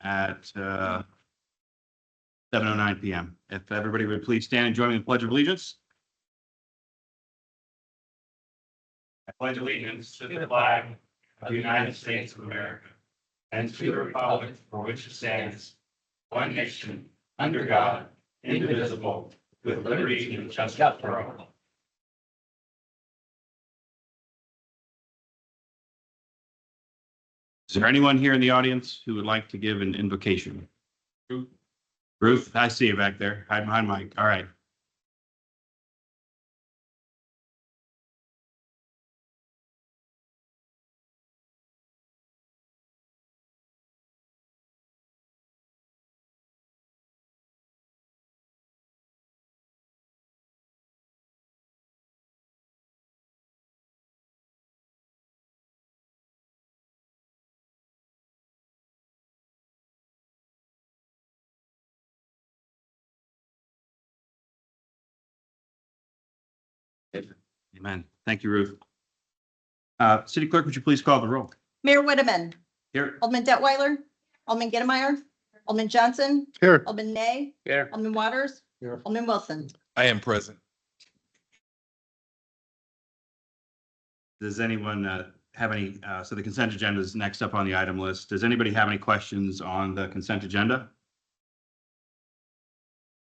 at 7:09 p.m. If everybody would please stand and join me in the Pledge of Allegiance. I pledge allegiance to the flag of the United States of America and to the republic for which it stands, one nation, under God, indivisible, with liberty and justice for all. Is there anyone here in the audience who would like to give an invocation? Ruth, I see you back there. Hide behind Mike. All right. Amen. Thank you, Ruth. City Clerk, would you please call the roll? Mayor Whitteman, Here. Alderman Detweiler, Alderman Gettemeyer, Alderman Johnson, Here. Alderman Nay, Here. Alderman Waters, Here. Alderman Wilson. I am present. Does anyone have any, so the consent agenda is next up on the item list. Does anybody have any questions on the consent agenda?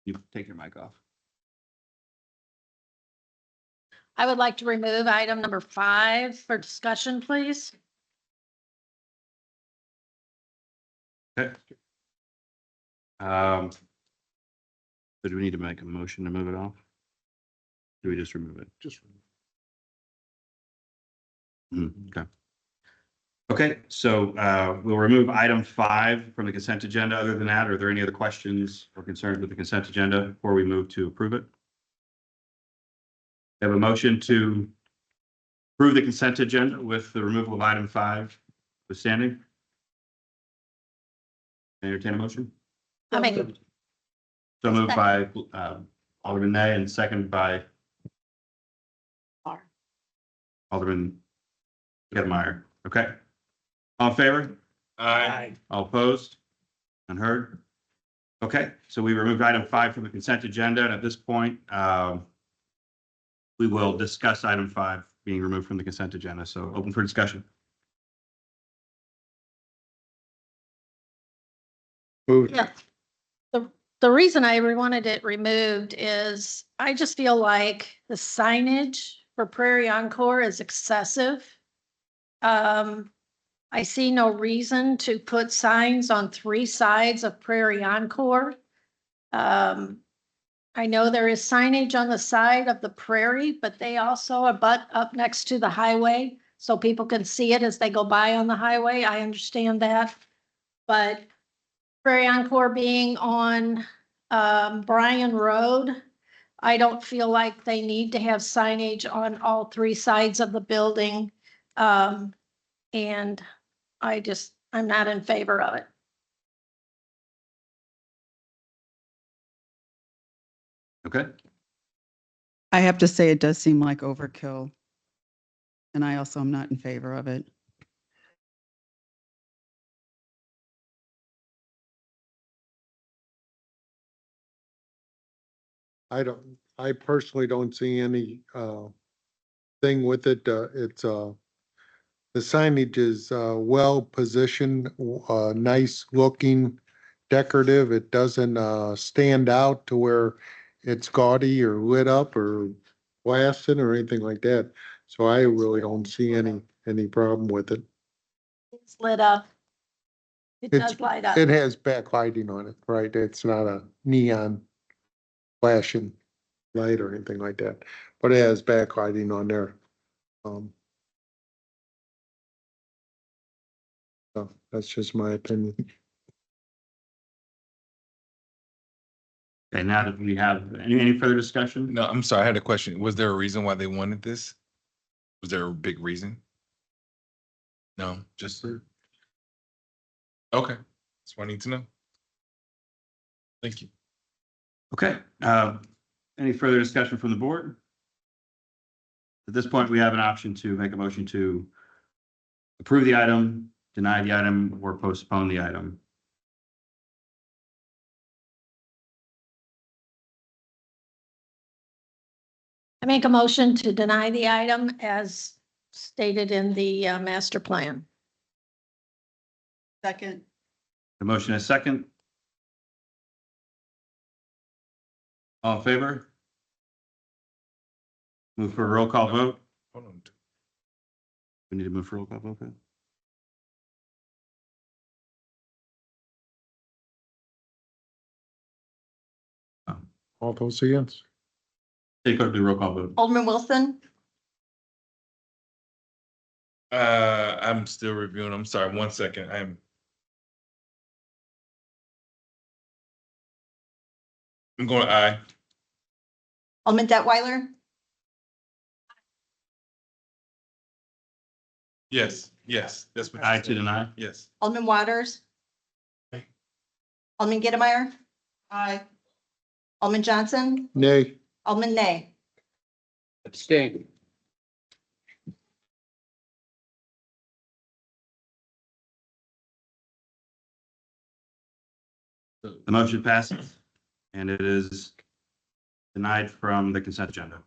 You take your mic off. I would like to remove item number 5 for discussion, please. Okay. So do we need to make a motion to move it off? Do we just remove it? Just Okay. Okay, so we'll remove item 5 from the consent agenda. Other than that, are there any other questions or concerns with the consent agenda before we move to approve it? We have a motion to approve the consent agenda with the removal of item 5 withstanding. Entertain a motion. I mean, So moved by Alderman Nay and seconded by Alderman Gettemeyer. Okay. All in favor? Aye. All opposed? Unheard? Okay, so we removed item 5 from the consent agenda, and at this point, we will discuss item 5 being removed from the consent agenda. So open for discussion. Moved. yeah. The reason I wanted it removed is I just feel like the signage for Prairie Encore is excessive. I see no reason to put signs on 3 sides of Prairie Encore. I know there is signage on the side of the Prairie, but they also abut up next to the highway so people can see it as they go by on the highway. I understand that. But Prairie Encore being on Bryan Road, I don't feel like they need to have signage on all 3 sides of the building. And I'm not in favor of it. Okay, I have to say, it does seem like overkill. And I also am not in favor of it. I personally don't see any thing with it. It's the signage is well positioned, nice looking, decorative. It doesn't stand out to where it's gaudy or lit up or blasted or anything like that. So I really don't see any problem with it. It's lit up. It It's- does light up. It has backlighting on it, right? It's not a neon flashing light or anything like that, but it has backlighting on there. So that's just my opinion. okay, now that we have, any further discussion? No, I'm sorry. I had a question. Was there a reason why they wanted this? Was there a big reason? No, just okay. That's what I need to know. Thank you. Okay, any further discussion from the board? At this point, we have an option to make a motion to approve the item, deny the item, or postpone the item. I make a motion to deny the item as stated in the master plan. Second. The motion is second. All in favor? Move for a roll call vote. Hold on. We need to move for a roll call vote. then? All those against? City clerk, do a roll call vote. Alderman Wilson, I'm still reviewing. I'm sorry. 1 second. I'm going aye. Alderman Detweiler, Yes, yes. That's what. Aye to deny. Yes. Alderman Waters. Alderman Gettemeyer. Aye. Alderman Johnson, Nay. Alderman Nay. Abstain. The motion passes and it is denied from the consent agenda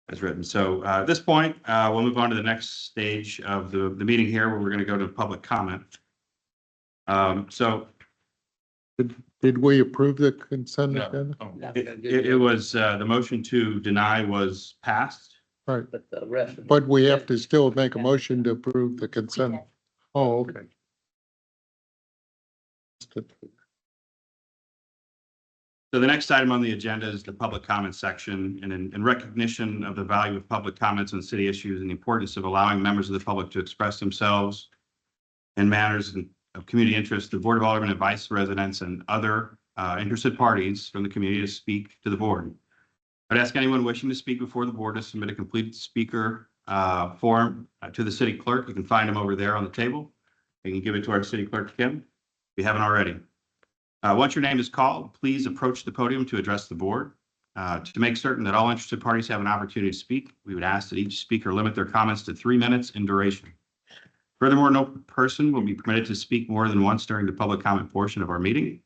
as written. So at this point, we'll move on to the next stage of the meeting here where we're going to go to public comment. So Did we approve the consent No. agenda? Oh. it was, the motion to deny was passed. Right, But the rest. but we have to still make a motion to approve the consent. Oh, okay. So the next item on the agenda is the public comment section, and in recognition of the value of public comments on city issues and the importance of allowing members of the public to express themselves in matters of community interest, the Board of Aldermen invites residents and other interested parties from the community to speak to the board. I'd ask anyone wishing to speak before the board to submit a completed speaker form to the city clerk. You can find them over there on the table. You can give it to our city clerk, Kim, if you haven't already. Once your name is called, please approach the podium to address the board. To make certain that all interested parties have an opportunity to speak, we would ask that each speaker limit their comments to 3 minutes in duration. Furthermore, no person will be permitted to speak more than once during the public comment portion of our meeting.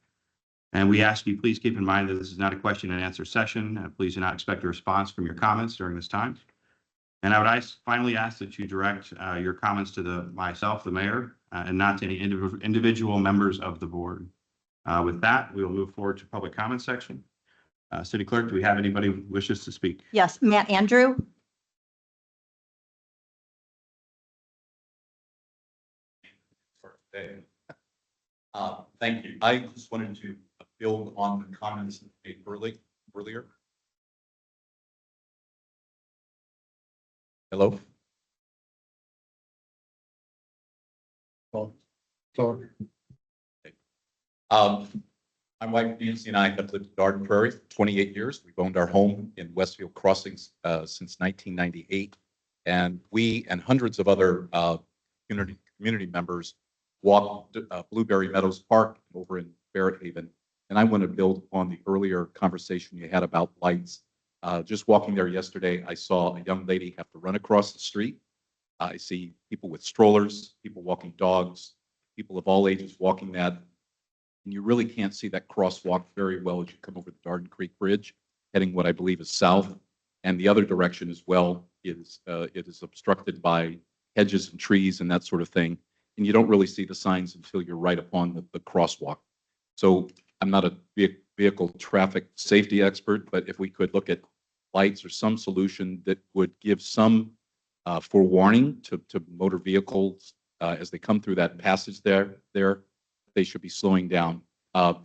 And we ask you, please keep in mind that this is not a question and answer session. Please do not expect a response from your comments during this time. And I would finally ask that you direct your comments to myself, the mayor, and not to any individual members of the board. With that, we will move forward to public comment section. City clerk, do we have anybody who wishes to speak? Yes, Matt Andrew. Thank you. I just wanted to build on the comments made earlier. Hello? So, My wife Nancy and I have lived in Garden Prairie for 28 years. We've owned our home in Westfield Crossings since 1998. And we and hundreds of other community members walked Blueberry Meadows Park over in Barrett Haven. And I want to build on the earlier conversation you had about lights. Just walking there yesterday, I saw a young lady have to run across the street. I see people with strollers, people walking dogs, people of all ages walking that. And you really can't see that crosswalk very well as you come over the Garden Creek Bridge, heading what I believe is south. And the other direction as well is it is obstructed by hedges and trees and that sort of thing. And you don't really see the signs until you're right upon the crosswalk. So I'm not a vehicle traffic safety expert, but if we could look at lights or some solution that would give some forewarning to motor vehicles as they come through that passage there, they should be slowing down. The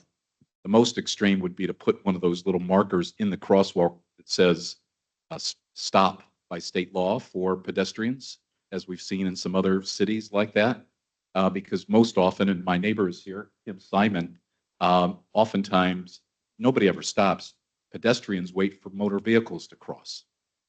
most extreme would be to put one of those little markers in the crosswalk that says stop by state law for pedestrians, as we've seen in some other cities like that. Because most often, and my neighbor is here, Kim Simon, oftentimes nobody ever stops. Pedestrians wait for motor vehicles to cross.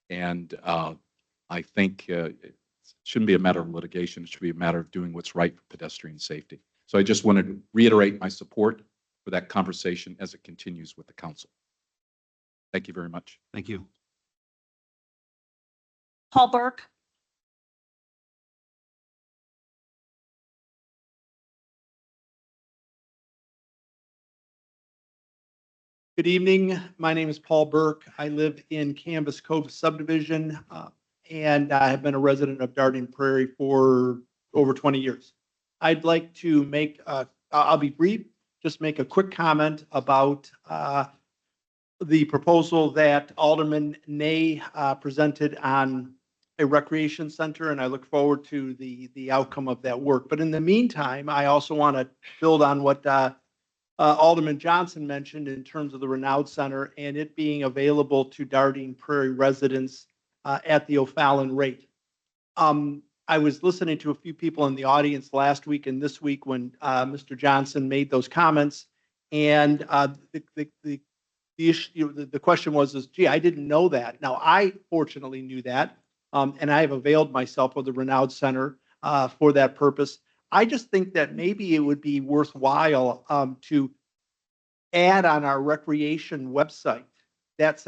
And I think it shouldn't be a matter of litigation. It should be a matter of doing what's right for pedestrian safety. So I just wanted to reiterate my support for that conversation as it continues with the council. Thank you very much. Thank you. Paul Burke. Good evening. My name is Paul Burke. I live in Canvas Cove subdivision, and I have been a resident of Darting Prairie for over 20 years. I'd like to make, I'll be brief, just make a quick comment about the proposal that Alderman Ney presented on a recreation center, and I look forward to the outcome of that work. But in the meantime, I also want to build on what Alderman Johnson mentioned in terms of the Renaud Center and it being available to Darting Prairie residents at the O'Fallon rate. I was listening to a few people in the audience last week and this week when Mr. Johnson made those comments, and the issue, the question was, gee, I didn't know that. Now, I fortunately knew that, and I have availed myself of the Renaud Center for that purpose. I just think that maybe it would be worthwhile to add on our recreation website that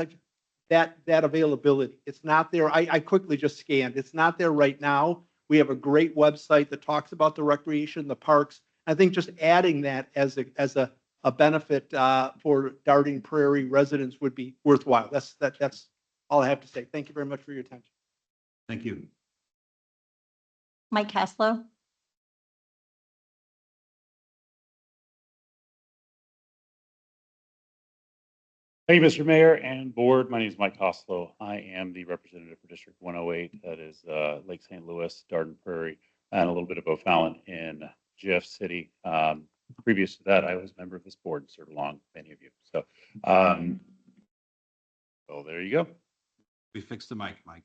availability. It's not there. I quickly just scanned. It's not there right now. We have a great website that talks about the recreation, the parks. I think just adding that as a benefit for Darting Prairie residents would be worthwhile. That's all I have to say. Thank you very much for your attention. Thank you. Mike Caslow. Thank you, Mr. Mayor and Board. My name is Mike Hoslow. I am the representative for District 108. That is Lake St. Louis, Darden Prairie, and a little bit of O'Fallon in Jeff City. Previous to that, I was a member of this board and served along many of you. So, so there you go. We fixed the mic, Mike.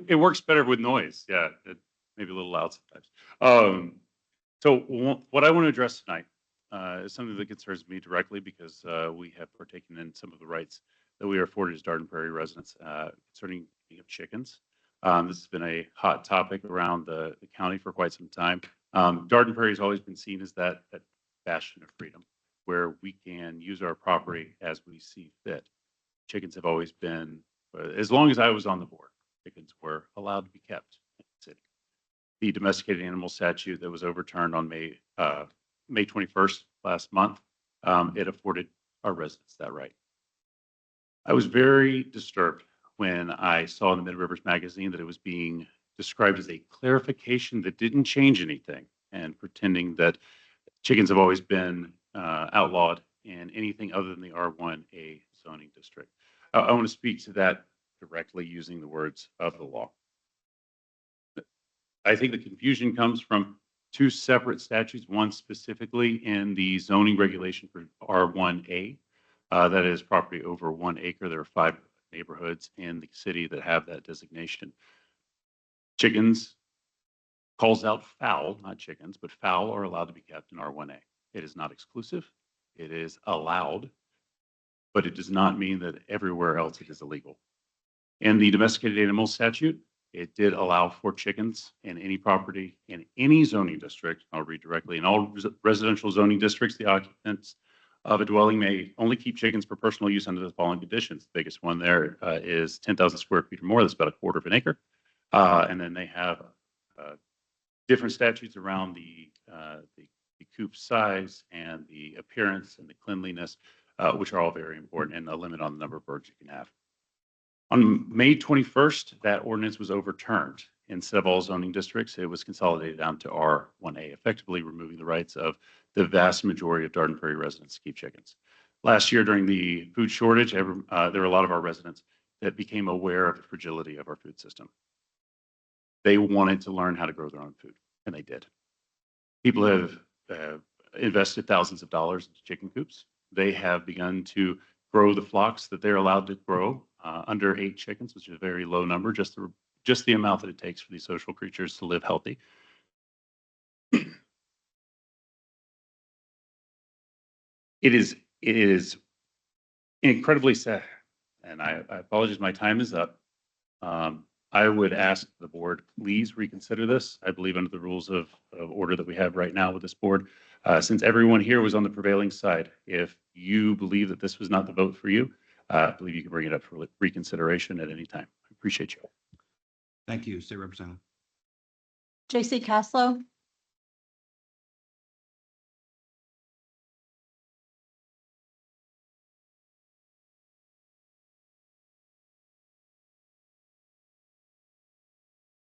It works better with noise. Yeah, it may be a little loud sometimes. So what I want to address tonight is something that concerns me directly because we have partaken in some of the rights that we are afforded as Darden Prairie residents concerning chickens. This has been a hot topic around the county for quite some time. Darden Prairie has always been seen as that bastion of freedom where we can use our property as we see fit. Chickens have always been, as long as I was on the board, chickens were allowed to be kept in the city. The domesticated animal statute that was overturned on May 21st last month, it afforded our residents that right. I was very disturbed when I saw in the Mid Rivers magazine that it was being described as a clarification that didn't change anything and pretending that chickens have always been outlawed in anything other than the R1A zoning district. I want to speak to that directly using the words of the law. I think the confusion comes from two separate statutes, one specifically in the zoning regulation for R1A, that is property over 1 acre. There are 5 neighborhoods in the city that have that designation. Chickens calls out fowl, not chickens, but fowl are allowed to be kept in R1A. It is not exclusive. It is allowed, but it does not mean that everywhere else it is illegal. In the domesticated animal statute, it did allow for chickens in any property in any zoning district. I'll read directly. In all residential zoning districts, the occupants of a dwelling may only keep chickens for personal use under the following conditions. The biggest one there is 10,000 square feet or more. That's about 1/4 of an acre. And then they have different statutes around the coop size and the appearance and the cleanliness, which are all very important, and a limit on the number of birds you can have. On May 21st, that ordinance was overturned. Instead of all zoning districts, it was consolidated down to R1A, effectively removing the rights of the vast majority of Darden Prairie residents to keep chickens. Last year, during the food shortage, there were a lot of our residents that became aware of the fragility of our food system. They wanted to learn how to grow their own food, and they did. People have invested thousands of dollars into chicken coops. They have begun to grow the flocks that they're allowed to grow under 8 chickens, which is a very low number, just the amount that it takes for these social creatures to live healthy. It is incredibly sad, and I apologize, my time is up. I would ask the board, please reconsider this. I believe under the rules of order that we have right now with this board, since everyone here was on the prevailing side, if you believe that this was not the vote for you, I believe you can bring it up for reconsideration at any time. I appreciate you. Thank you, State Representative. J.C. Caslow.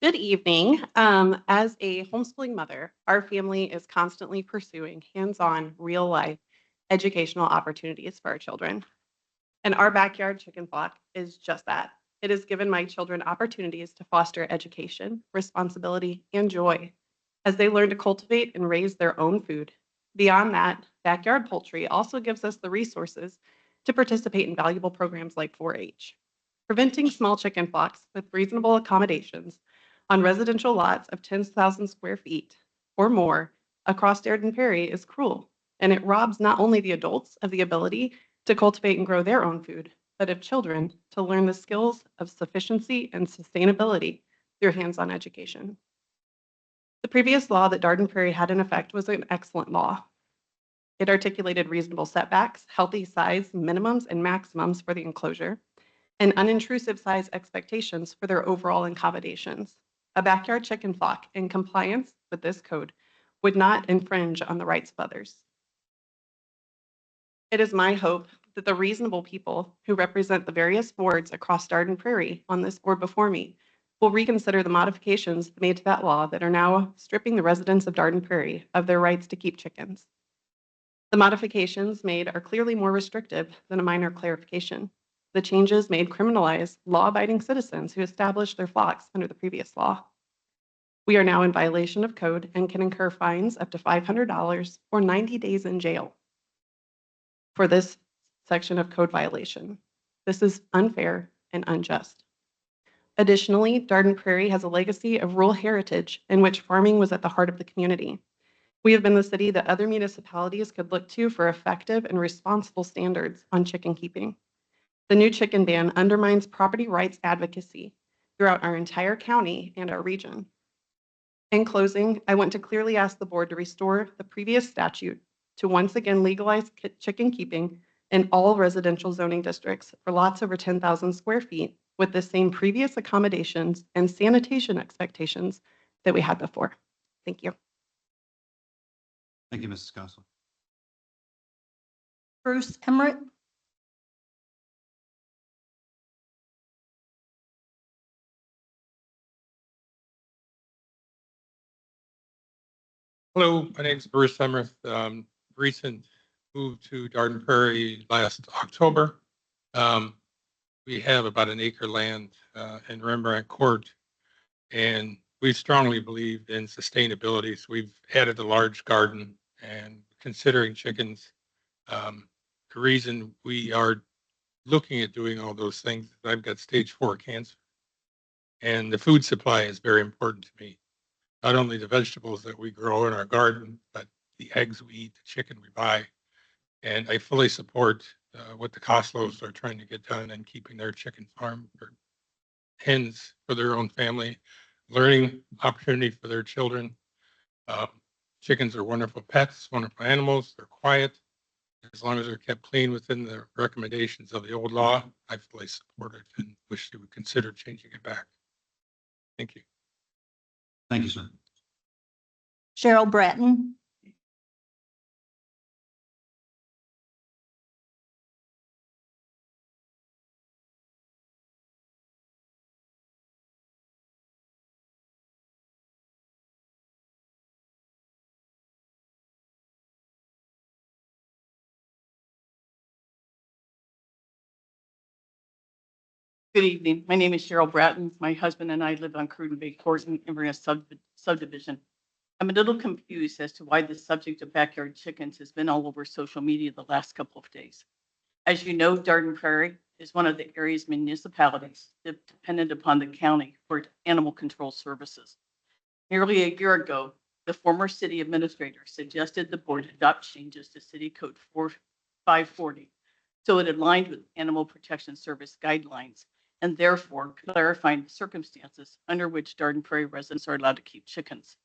Good evening. As a homeschooling mother, our family is constantly pursuing hands-on, real-life educational opportunities for our children. And our backyard chicken flock is just that. It has given my children opportunities to foster education, responsibility, and joy as they learn to cultivate and raise their own food. Beyond that, backyard poultry also gives us the resources to participate in valuable programs like 4-H. Preventing small chicken flocks with reasonable accommodations on residential lots of 10,000 square feet or more across Darden Prairie is cruel, and it robs not only the adults of the ability to cultivate and grow their own food, but of children to learn the skills of sufficiency and sustainability through hands-on education. The previous law that Darden Prairie had in effect was an excellent law. It articulated reasonable setbacks, healthy size minimums and maximums for the enclosure, and unintrusive size expectations for their overall accommodations. A backyard chicken flock in compliance with this code would not infringe on the rights of others. It is my hope that the reasonable people who represent the various boards across Darden Prairie on this board before me will reconsider the modifications made to that law that are now stripping the residents of Darden Prairie of their rights to keep chickens. The modifications made are clearly more restrictive than a minor clarification. The changes made criminalize law-abiding citizens who established their flocks under the previous law. We are now in violation of code and can incur fines up to $500 or 90 days in jail for this section of code violation. This is unfair and unjust. Additionally, Darden Prairie has a legacy of rural heritage in which farming was at the heart of the community. We have been the city that other municipalities could look to for effective and responsible standards on chicken keeping. The new chicken ban undermines property rights advocacy throughout our entire county and our region. In closing, I want to clearly ask the board to restore the previous statute to once again legalize chicken keeping in all residential zoning districts for lots over 10,000 square feet with the same previous accommodations and sanitation expectations that we had before. Thank you. Thank you, Mrs. Costello. Bruce Emmerich. Hello, my name is Bruce Emmerich. Recent moved to Darden Prairie last October. We have about an acre land in Rembrandt Court, and we strongly believe in sustainability. So we've added a large garden and considering chickens. The reason we are looking at doing all those things, I've got stage 4 cancer, and the food supply is very important to me. Not only the vegetables that we grow in our garden, but the eggs we eat, the chicken we buy. And I fully support what the Costlos are trying to get done and keeping their chicken farm for hens for their own family, learning opportunity for their children. Chickens are wonderful pets, wonderful animals. They're quiet. As long as they're kept clean within the recommendations of the old law, I fully support it and wish they would consider changing it back. Thank you. Thank you, sir. Cheryl Bratton. Good evening. My name is Cheryl Bratton. My husband and I live on Cruden Bay Court in Inverness subdivision. I'm a little confused as to why the subject of backyard chickens has been all over social media the last couple of days. As you know, Darden Prairie is one of the area's municipalities dependent upon the county for animal control services. Nearly a year ago, the former city administrator suggested the board adopt changes to City Code 540 so it aligned with Animal Protection Service guidelines and therefore clarifying the circumstances under which Darden Prairie residents are allowed to keep chickens.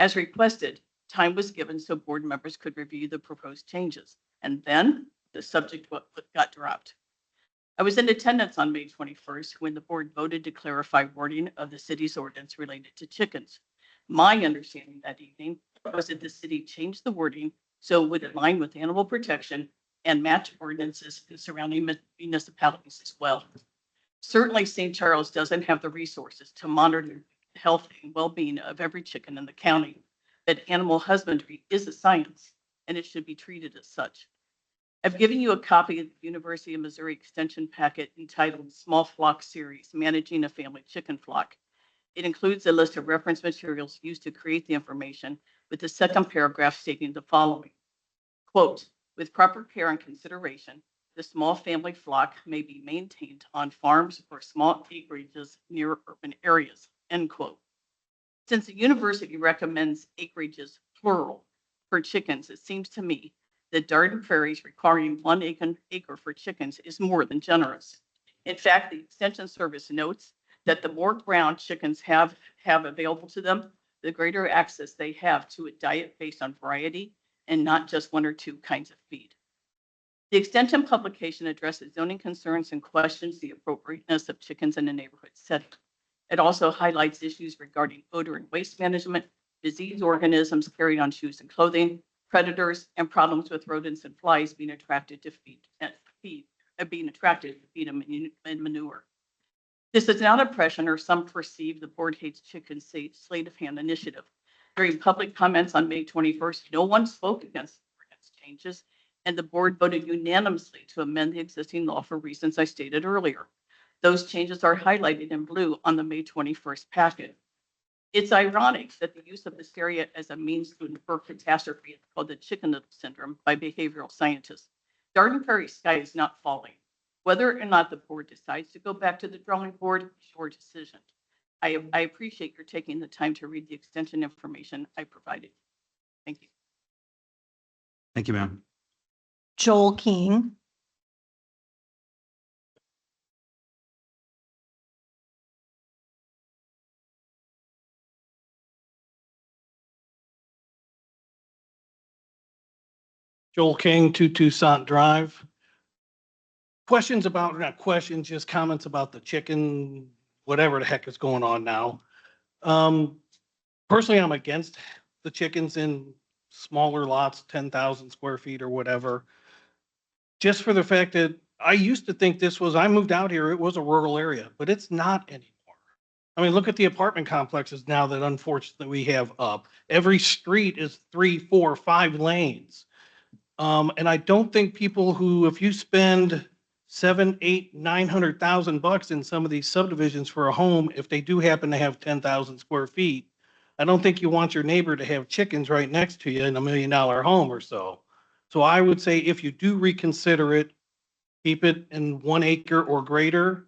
As requested, time was given so board members could review the proposed changes, and then the subject got dropped. I was in attendance on May 21st when the board voted to clarify wording of the city's ordinance related to chickens. My understanding that evening was that the city changed the wording so it would align with animal protection and match ordinances in surrounding municipalities as well. Certainly, St. Charles doesn't have the resources to monitor health and well-being of every chicken in the county, that animal husbandry is a science and it should be treated as such. I've given you a copy of the University of Missouri Extension packet entitled Small Flock Series, Managing a Family Chicken Flock. It includes a list of reference materials used to create the information, with the second paragraph stating the following. Quote, with proper care and consideration, the small family flock may be maintained on farms or small acreages near urban areas, end quote. Since the university recommends acreages plural for chickens, it seems to me that Darden Prairie's requiring 1 acre for chickens is more than generous. In fact, the Extension Service notes that the more ground chickens have available to them, the greater access they have to a diet based on variety and not just 1 or 2 kinds of feed. The Extension publication addresses zoning concerns and questions the appropriateness of chickens in a neighborhood setting. It also highlights issues regarding odor and waste management, disease organisms carried on shoes and clothing, predators, and problems with rodents and flies being attracted to feed and manure. This is not oppression, or some perceive the board hates chicken sleight of hand initiative. During public comments on May 21st, no one spoke against changes, and the board voted unanimously to amend the existing law for reasons I stated earlier. Those changes are highlighted in blue on the May 21st packet. It's ironic that the use of hysteria as a means to infer catastrophe is called the chicken little syndrome by behavioral scientists. Darden Prairie sky is not falling. Whether or not the board decides to go back to the drawing board is your decision. I appreciate your taking the time to read the extension information I provided. Thank you. Thank you, ma'am. Joel King. Joel King, 2 Toussaint Drive. Questions about, not questions, just comments about the chicken, whatever the heck is going on now. Personally, I'm against the chickens in smaller lots, 10,000 square feet or whatever. Just for the fact that I used to think I moved out here, it was a rural area, but it's not anymore. I mean, look at the apartment complexes now that unfortunately we have up. Every street is 3, 4, 5 lanes. And I don't think people who, if you spend 7, 8, 900,000 bucks in some of these subdivisions for a home, if they do happen to have 10,000 square feet, I don't think you want your neighbor to have chickens right next to you in $1 million home or so. So I would say if you do reconsider it, keep it in 1 acre or greater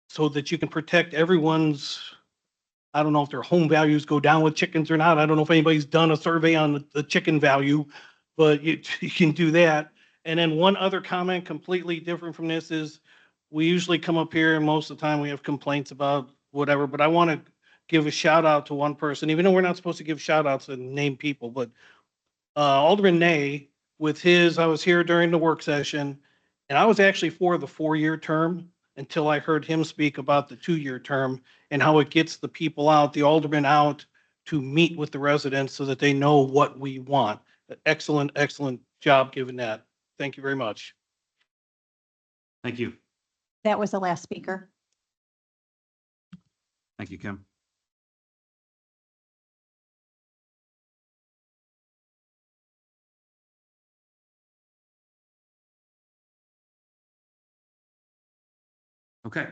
so that you can protect everyone's, I don't know if their home values go down with chickens or not. I don't know if anybody's done a survey on the chicken value, but you can do that. And then one other comment completely different from this is we usually come up here and most of the time we have complaints about whatever, but I want to give a shout out to one person, even though we're not supposed to give shout outs and name people, but Alderman Ney with I was here during the work session and I was actually for the 4-year term until I heard him speak about the 2-year term and how it gets the people out, the aldermen out to meet with the residents so that they know what we want. Excellent, excellent job given that. Thank you very much. Thank you. That was the last speaker. Thank you, Kim. Okay.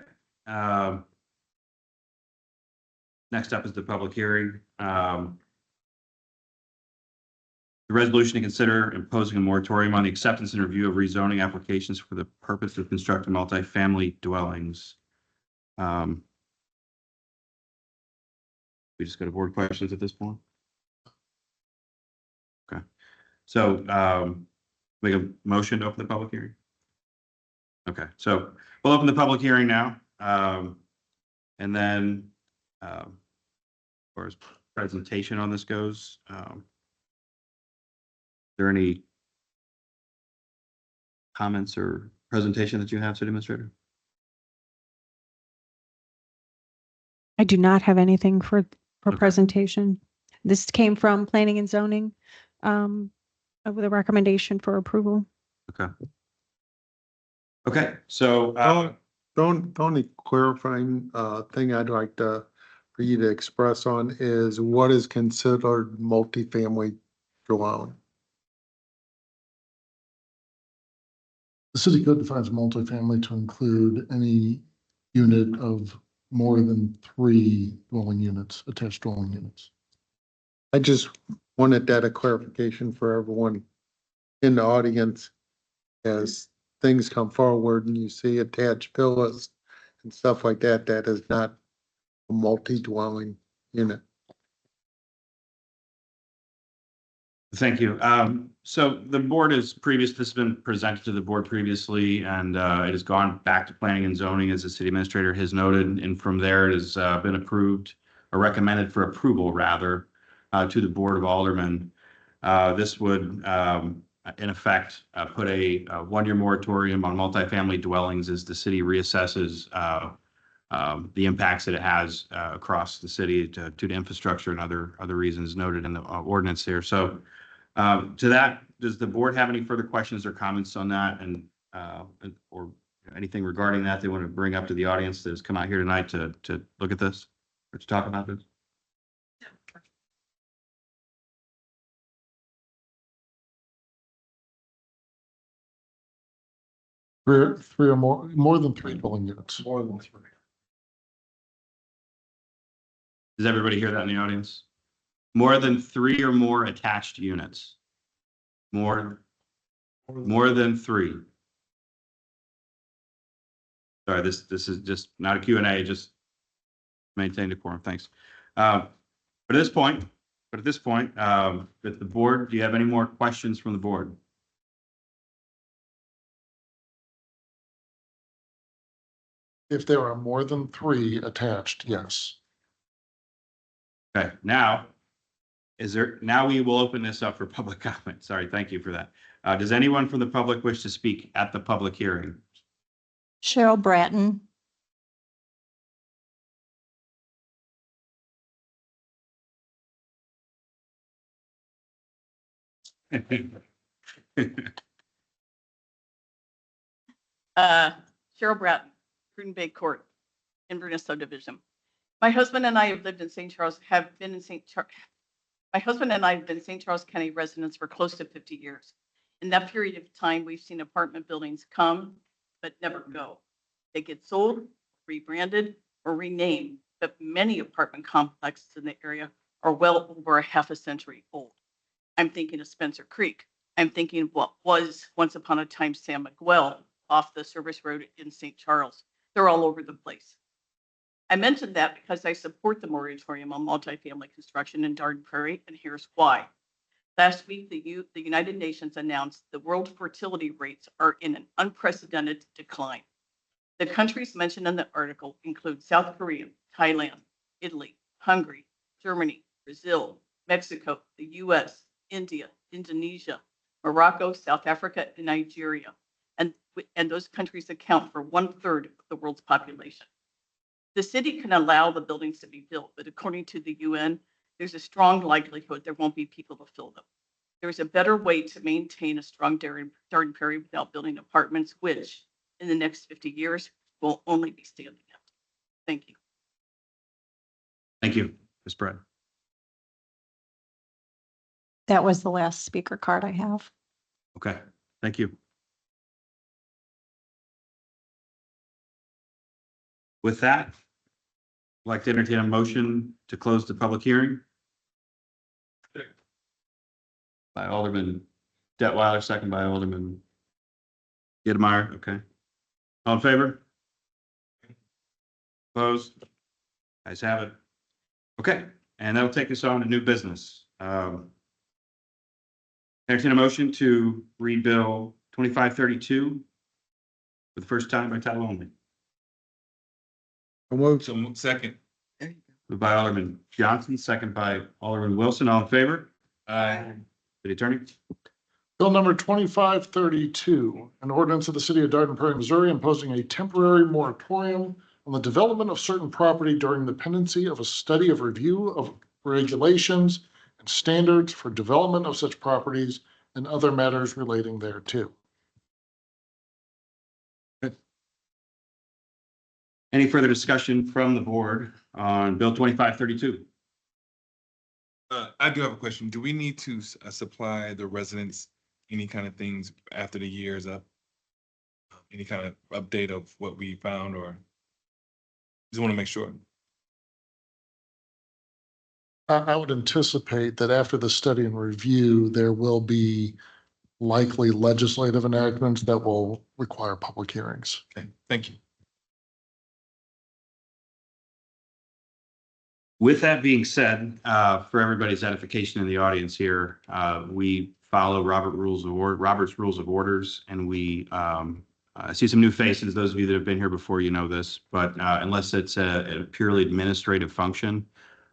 Next up is the public hearing. The resolution to consider imposing a moratorium on the acceptance and review of rezoning applications for the purpose of constructing multifamily dwellings. We just go to board questions at this point. Okay. So make a motion to open the public hearing. Okay, so we'll open the public hearing now. And then as far as presentation on this goes, is there any comments or presentation that you have, City Administrator? I do not have anything for Okay. presentation. This came from Planning and Zoning with a recommendation for approval. Okay. Okay, so The only clarifying thing I'd like to for you to express on is what is considered multifamily dwelling? The city code defines multifamily to include any unit of more than 3 dwelling units, attached dwelling units. I just wanted that a clarification for everyone in the audience as things come forward and you see attached villas and stuff like that, that is not a multi-dwelling unit. Thank you. So the board this has been presented to the board previously, and it has gone back to planning and zoning, as the city administrator has noted, and from there it has been approved or recommended for approval rather to the Board of Aldermen. This would in effect put a one-year moratorium on multifamily dwellings as the city reassesses the impacts that it has across the city to infrastructure and other reasons noted in the ordinance here. So to that, does the board have any further questions or comments on that, and or anything regarding that they want to bring up to the audience that has come out here tonight to look at this or to talk about this? Three or more than 3 dwelling units. More than 3. Does everybody hear that in the audience? More than 3 or more attached units. More than 3. Sorry, this is just not a Q&A, just maintain decorum. Thanks. But at this point, with the board, do you have any more questions from the board? If there are more than 3 attached, yes. Okay, now we will open this up for public comment. Sorry, thank you for that. Does anyone from the public wish to speak at the public hearing? Cheryl Bratton. Cheryl Bratton, Pruden Bay Court, Inverness subdivision. My husband and I have lived in St. Charles, my husband and I have been St. Charles County residents for close to 50 years. In that period of time, we've seen apartment buildings come, but never go. They get sold, rebranded, or renamed, but many apartment complexes in the area are well over a half a century old. I'm thinking of Spencer Creek. I'm thinking of what was once upon a time San Miguel off the service road in St. Charles. They're all over the place. I mentioned that because I support the moratorium on multifamily construction in Garden Prairie, and here's why. Last week, the United Nations announced the world fertility rates are in an unprecedented decline. The countries mentioned in the article include South Korea, Thailand, Italy, Hungary, Germany, Brazil, Mexico, the US, India, Indonesia, Morocco, South Africa, and Nigeria. And those countries account for 1/3 of the world's population. The city can allow the buildings to be built, but according to the UN, there's a strong likelihood there won't be people to fill them. There's a better way to maintain a strong Garden Prairie without building apartments, which in the next 50 years will only be standing empty. Thank you. Thank you, Ms. Brett. That was the last speaker card I have. Okay, thank you. With that, I'd like to entertain a motion to close the public hearing. By Alderman Detweiler, second by Alderman Gidemeyer. Okay. All in favor? Opposed? Guys have it. Okay, and that'll take us on to new business. Entertain a motion to read Bill 2532 for the first time by title only. So second. Moved by Alderman Johnson, second by Alderman Wilson. All in favor? Aye. City Attorney? Bill number 2532, an ordinance of the city of Garden Prairie, Missouri, imposing a temporary moratorium on the development of certain property during the pendency of a study of review of regulations and standards for development of such properties and other matters relating thereto. Any further discussion from the board on Bill 2532? I do have a question. Do we need to supply the residents any kind of things after the year is up? Any kind of update of what we found, or just want to make sure? I would anticipate that after the study and review, there will be likely legislative enactments that will require public hearings. Okay, thank you. With that being said, for everybody's edification in the audience here, we follow Robert's Rules of Orders, and we I see some new faces. Those of you that have been here before, you know this, but unless it's a purely administrative function,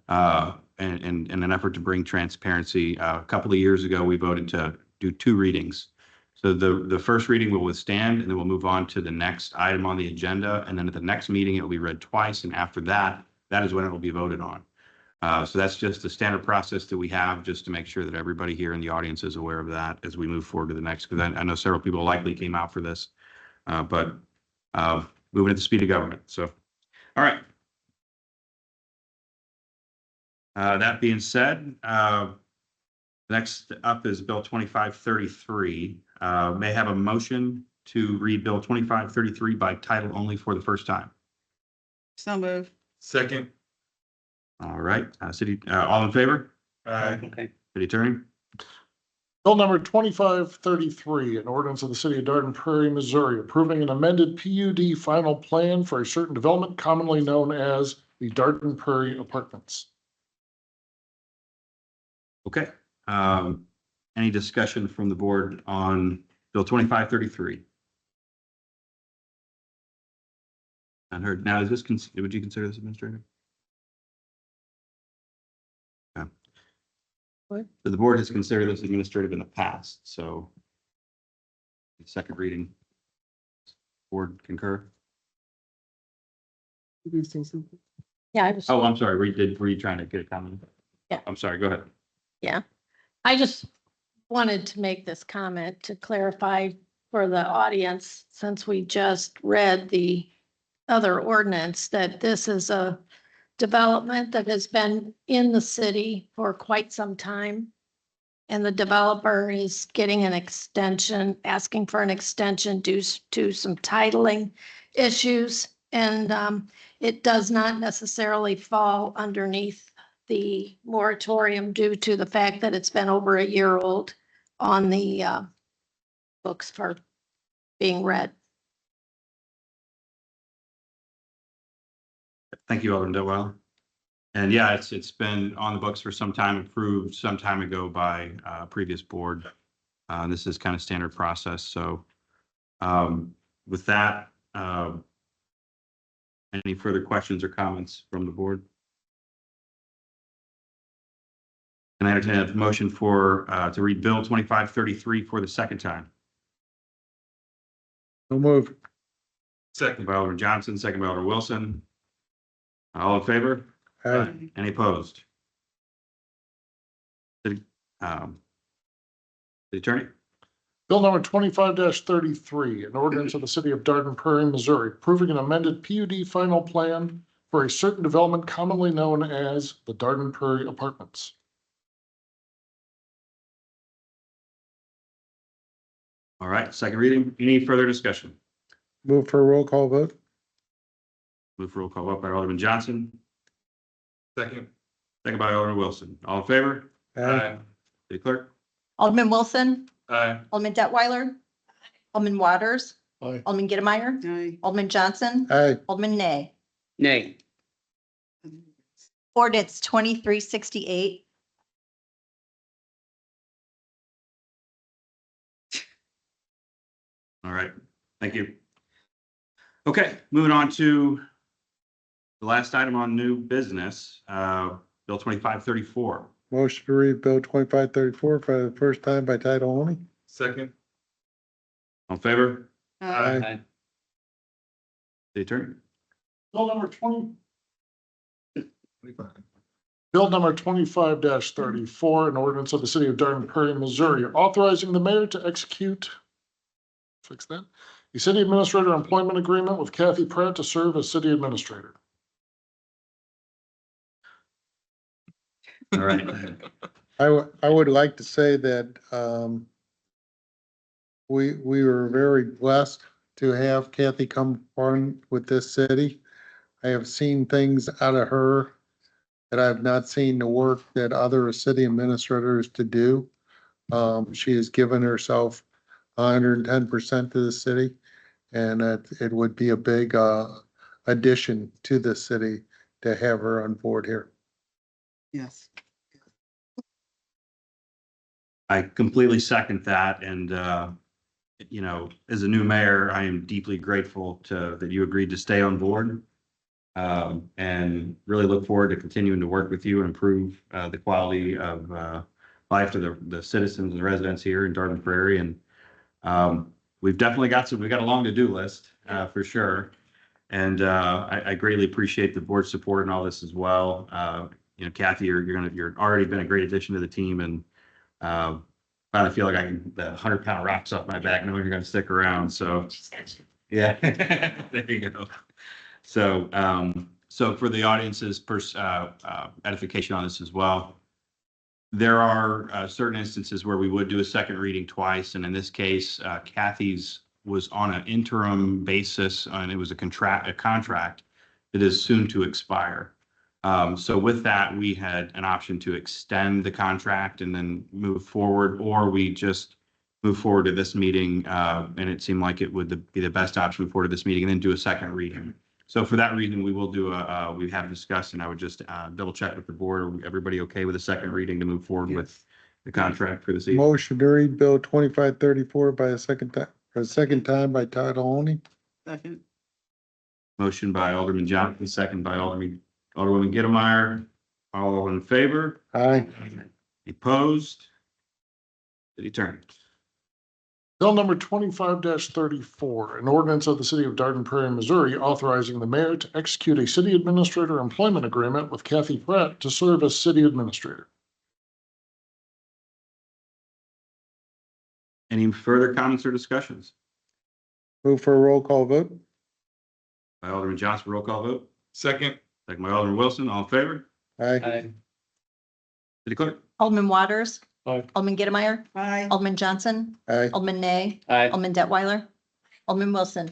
and in an effort to bring transparency, a couple of years ago, we voted to do 2 readings. So the first reading will withstand, and then we'll move on to the next item on the agenda. And then at the next meeting, it will be read twice. And after that, that is when it will be voted on. So that's just the standard process that we have, just to make sure that everybody here in the audience is aware of that as we move forward to the next, because I know several people likely came out for this, but moving at the speed of government. So, all right. That being said, next up is Bill 2533. May I have a motion to read Bill 2533 by title only for the first time? So move. Second. All right, all in favor? Okay. City Attorney? Bill number 2533, an ordinance of the city of Dardenne Prairie, Missouri, approving an amended PUD final plan for a certain development commonly known as the Dardenne Prairie Apartments. Okay. Any discussion from the board on Bill 2533? Unheard. Now, is this, would you consider this administrative? Okay. What? So the board has considered this administrative in the past, so second reading. Board concur? You gonna say something? Yeah, I was. Oh, I'm sorry. Were you trying to get a comment? Yeah. I'm sorry. Go ahead. Yeah, I just wanted to make this comment to clarify for the audience, since we just read the other ordinance, that this is a development that has been in the city for quite some time. And the developer is getting an extension, asking for an extension due to some titling issues. And it does not necessarily fall underneath the moratorium due to the fact that it's been over a year old on the books for being read. Thank you, Alderman Detweiler. And yeah, it's been on the books for some time, approved some time ago by a previous board. This is kind of standard process. So with that, any further questions or comments from the board? And I entertain a motion for to read Bill 2533 for the second time. So move. Second by Alderman Johnson, second by Alderman Wilson. All in favor? Aye. Any opposed? City Attorney? Bill number 25-33, an ordinance of the city of Dardenne Prairie, Missouri, approving an amended PUD final plan for a certain development commonly known as the Dardenne Prairie Apartments. All right, second reading. Any further discussion? Move for a roll call vote. Move for roll call vote by Alderman Johnson, Second. second by Alderman Wilson. All in favor? Aye. City Clerk? Alderman Wilson, Aye. Alderman Detweiler, Alderman Waters, Aye. Alderman Gettemeyer, Aye. Alderman Johnson, Aye. Alderman Nay. Nay. Ordinance 2368. All right, thank you. Okay, moving on to the last item on new business, Bill 2534. Motion to read Bill 2534 for the first time by title only. Second. All in favor? Aye. City Attorney? Bill number 25-34, an ordinance of the city of Dardenne Prairie, Missouri, authorizing the mayor to execute a city administrator employment agreement with Kathy Pratt to serve as city administrator. All right. I would like to say that, we were very blessed to have Kathy come on with this city. I have seen things out of her that I've not seen the work that other city administrators to do. She has given herself 110% to the city, and it would be a big, addition to the city to have her on board here. Yes. I completely second that. And, as a new mayor, I am deeply grateful that you agreed to stay on board. And really look forward to continuing to work with you and improve, the quality of, life to the citizens and residents here in Darden Prairie. And, we've got a long to-do list, for sure. And, I greatly appreciate the board's support and all this as well. Kathy, you're already been a great addition to the team, and, finally feel like the 100-pound rocks off my back, knowing you're going to stick around. So, yeah, there you go. So, so for the audience's edification on this as well, there are certain instances where we would do a second reading twice, and in this case, Kathy's was on an interim basis, and it was a contract that is soon to expire. So with that, we had an option to extend the contract and then move forward, or we just move forward to this meeting, and it seemed like it would be the best option forward to this meeting, and then do a second reading. So for that reason, we will do we have discussed, and I would just double check with the board. Everybody okay with a second reading to move forward with the contract for this evening? Motion to read Bill 2534 by a second time by title only. Second. Motion by Alderman Johnson, second by Alderwoman Gittlemeyer. All in favor? Aye. Opposed? City Attorney. Bill number 25-34, an ordinance of the city of Darden Prairie, Missouri, authorizing the mayor to execute a city administrator employment agreement with Kathy Pratt to serve as city administrator. Any further comments or discussions? Move for a roll call vote. By Alderman Johnson, roll call vote. Second. Second by Alderman Wilson, all in favor? Aye. City Clerk. Alderman Waters. Aye. Alderman Gittlemeyer. Aye. Alderman Johnson. Aye. Alderman Nay. Aye. Alderman Detweiler. Alderman Wilson.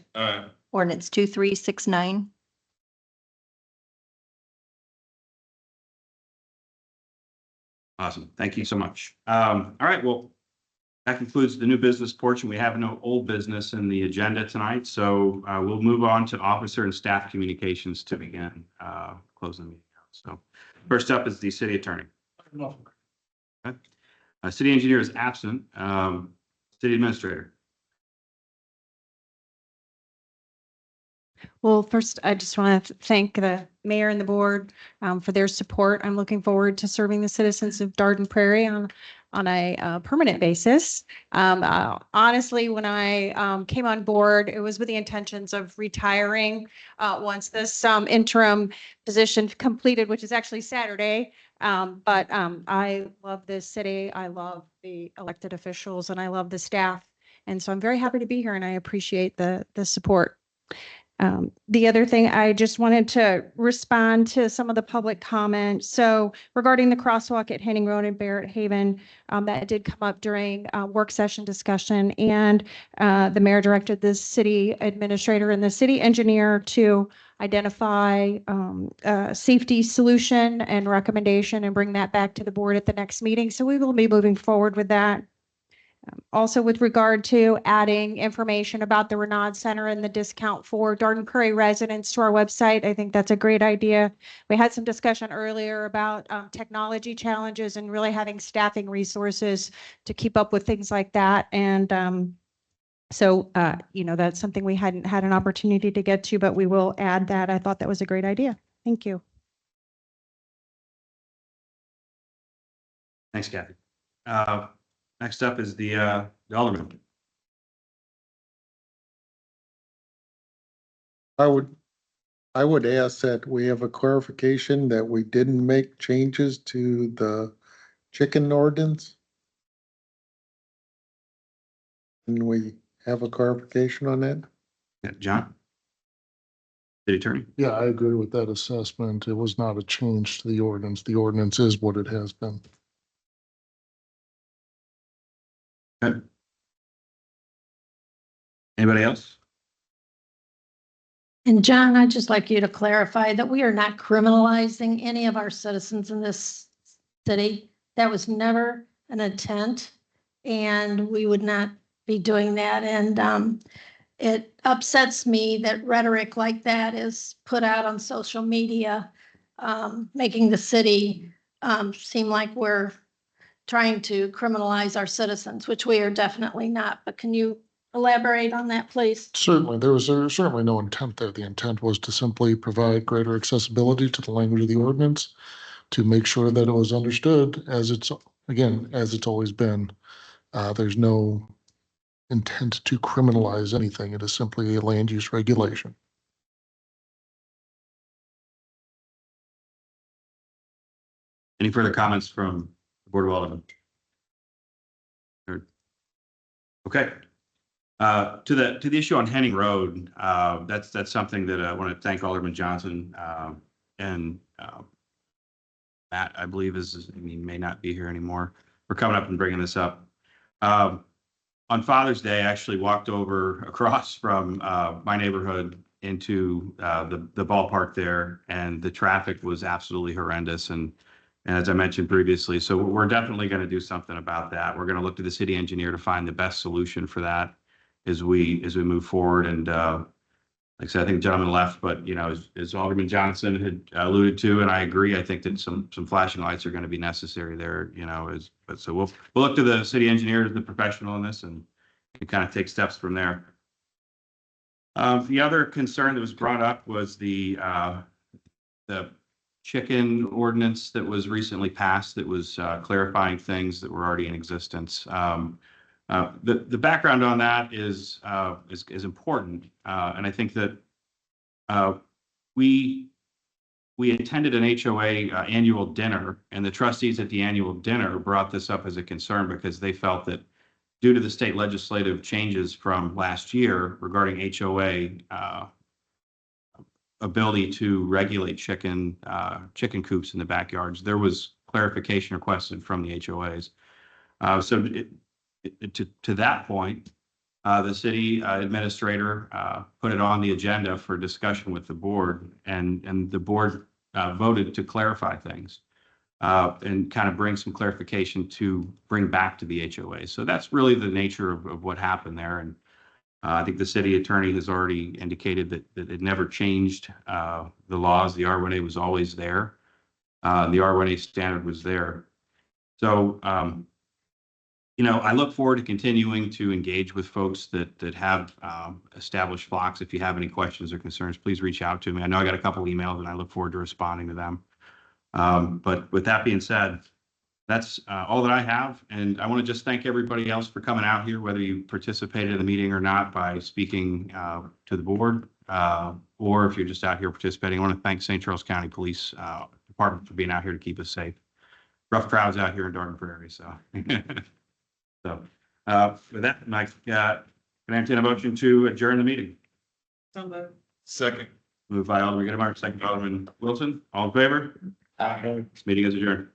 Ordinance 2369. Awesome. Thank you so much. All right, well, that concludes the new business portion. We have no old business in the agenda tonight, so we'll move on to officer and staff communications to begin closing the meeting. So first up is the city attorney. Okay. City engineer is absent. City administrator. Well, first, I just want to thank the mayor and the board for their support. I'm looking forward to serving the citizens of Darden Prairie on a permanent basis. Honestly, when I came on board, it was with the intentions of retiring once this interim position completed, which is actually Saturday. But I love this city. I love the elected officials, and I love the staff. And so I'm very happy to be here, and I appreciate the support. The other thing, I just wanted to respond to some of the public comments. So regarding the crosswalk at Henning Road and Barrett Haven, that did come up during work session discussion, and the mayor directed the city administrator and the city engineer to identify a safety solution and recommendation and bring that back to the board at the next meeting. So we will be moving forward with that. Also, with regard to adding information about the Renaud Center and the discount for Darden Prairie residents to our website, I think that's a great idea. We had some discussion earlier about technology challenges and really having staffing resources to keep up with things like that. And so, that's something we hadn't had an opportunity to get to, but we will add that. I thought that was a great idea. Thank you. Thanks, Kathy. Next up is the Alderman. I would ask that we have a clarification that we didn't make changes to the chicken ordinance. And we have a clarification on that? Yeah, John? City Attorney? Yeah, I agree with that assessment. It was not a change to the ordinance. The ordinance is what it has been. Okay. Anybody else? And John, I'd just like you to clarify that we are not criminalizing any of our citizens in this city. That was never an intent, and we would not be doing that. And it upsets me that rhetoric like that is put out on social media, making the city seem like we're trying to criminalize our citizens, which we are definitely not. But can you elaborate on that, please? Certainly, there was certainly no intent there. The intent was to simply provide greater accessibility to the language of the ordinance, to make sure that it was understood as it's, again, as it's always been. There's no intent to criminalize anything. It is simply a land use regulation. Any further comments from the Board of Aldermen? Okay. To the issue on Henning Road, that's something that I want to thank Alderman Johnson and Matt, I believe may not be here anymore. We're coming up and bringing this up. On Father's Day, I actually walked over across from my neighborhood into the ballpark there, and the traffic was absolutely horrendous. And as I mentioned previously, so we're definitely going to do something about that. We're going to look to the city engineer to find the best solution for that as we move forward. And like I said, I think the gentleman left, but as Alderman Johnson had alluded to, and I agree, I think that some flashing lights are going to be necessary there. But so we'll look to the city engineer as the professional in this and kind of take steps from there. The other concern that was brought up was the chicken ordinance that was recently passed that was clarifying things that were already in existence. The background on that is important, and I think that we attended an HOA annual dinner, and the trustees at the annual dinner brought this up as a concern because they felt that due to the state legislative changes from last year regarding HOA ability to regulate chicken coops in the backyards, there was clarification requested from the HOAs. So to that point, the city administrator put it on the agenda for discussion with the board, and the board voted to clarify things and kind of bring some clarification to bring back to the HOA. So that's really the nature of what happened there. And I think the city attorney has already indicated that it never changed the laws. The R1A was always there. The R1A standard was there. So, I look forward to continuing to engage with folks that have established flocks. If you have any questions or concerns, please reach out to me. I know I got a couple emails and I look forward to responding to them. But with that being said, that's all that I have. And I want to just thank everybody else for coming out here, whether you participated in the meeting or not by speaking to the board, or if you're just out here participating. I want to thank St. Charles County Police Department for being out here to keep us safe. Rough crowds out here in Darden Prairie, so. So with that, Mike, can I entertain a motion to adjourn the meeting? Second. Moved by Alderman Goodemar, second by Alderman Wilson. All in favor? This meeting is adjourned.